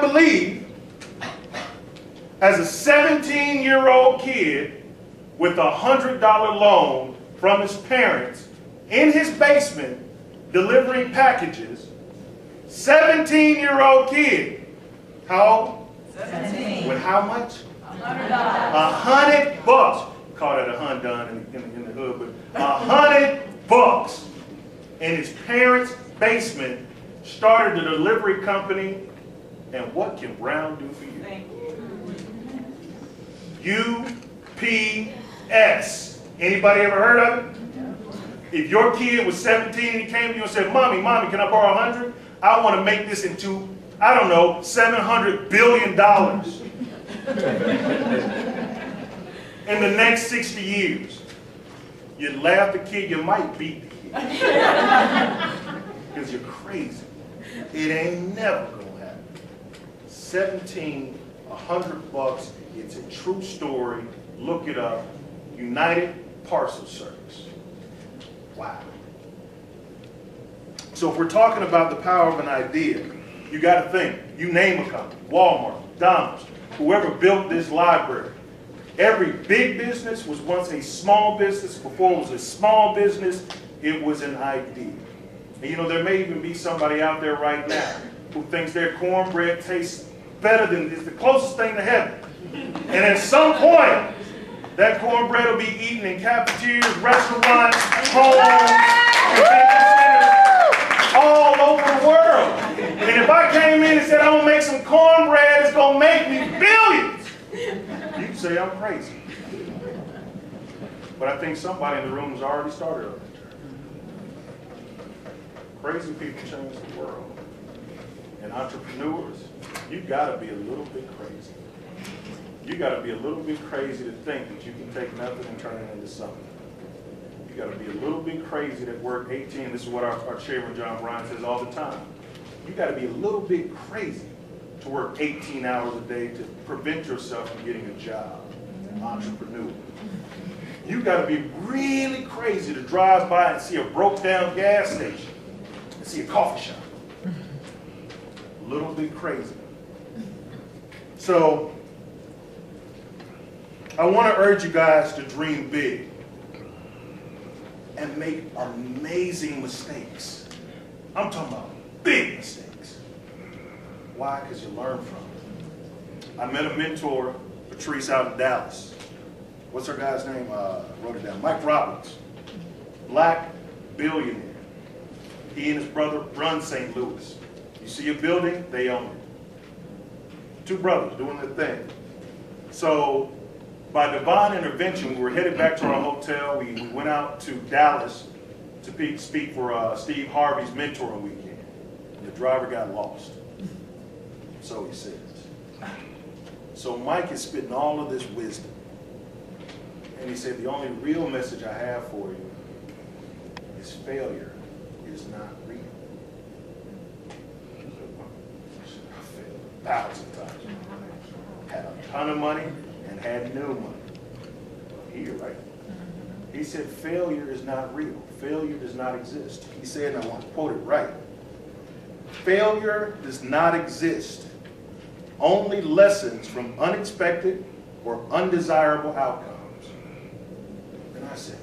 believe, as a 17-year-old kid with a $100 loan from his parents in his basement delivering packages, 17-year-old kid, how old? 17. With how much? $100. $100. Call that a hundun in the hood, but $100 in his parents' basement, started a delivery company, and what can Brown do for you? UPS. Anybody ever heard of it? If your kid was 17 and he came to you and said, Mommy, can I borrow 100? I want to make this into, I don't know, $700 billion in the next 60 years. You laugh at the kid, you might beat the kid. Because you're crazy. It ain't never going to happen. 17, $100. It's a true story. Look it up. United Parcel Service. Wow. So if we're talking about the power of an idea, you got to think. You name a company, Walmart, McDonald's, whoever built this library. Every big business was once a small business. Before it was a small business, it was an idea. And you know, there may even be somebody out there right now who thinks their cornbread tastes better than, it's the closest thing to heaven. And at some point, that cornbread will be eaten in cafeterias, restaurants, homes, all over the world. And if I came in and said, I'm going to make some cornbread, it's going to make me billions, you can say I'm crazy. But I think somebody in the room has already started on that journey. Crazy people change the world. And entrepreneurs, you've got to be a little bit crazy. You got to be a little bit crazy to think that you can take nothing and turn it into something. You got to be a little bit crazy to work 18. This is what our chairman, John Bryan, says all the time. You got to be a little bit crazy to work 18 hours a day to prevent yourself from getting a job, an entrepreneur. You got to be really crazy to drive by and see a broke down gas station and see a coffee shop. A little bit crazy. So, I want to urge you guys to dream big and make amazing mistakes. I'm talking about big mistakes. Why? Because you learn from it. I met a mentor, Patrice, out in Dallas. What's her guy's name? Wrote it down. Mike Roberts. Black billionaire. He and his brother run St. Louis. You see a building, they own it. Two brothers doing their thing. So, by divine intervention, we were headed back to our hotel. We went out to Dallas to speak for Steve Harvey's mentoring weekend. And the driver got lost. So he says. So Mike is spitting all of this wisdom. And he said, the only real message I have for you is failure is not real. I failed 1,000 times. Had a ton of money and had no money. Here, right? He said, failure is not real. Failure does not exist. He said, and I want to quote it right, failure does not exist. Only lessons from unexpected or undesirable outcomes. And I said,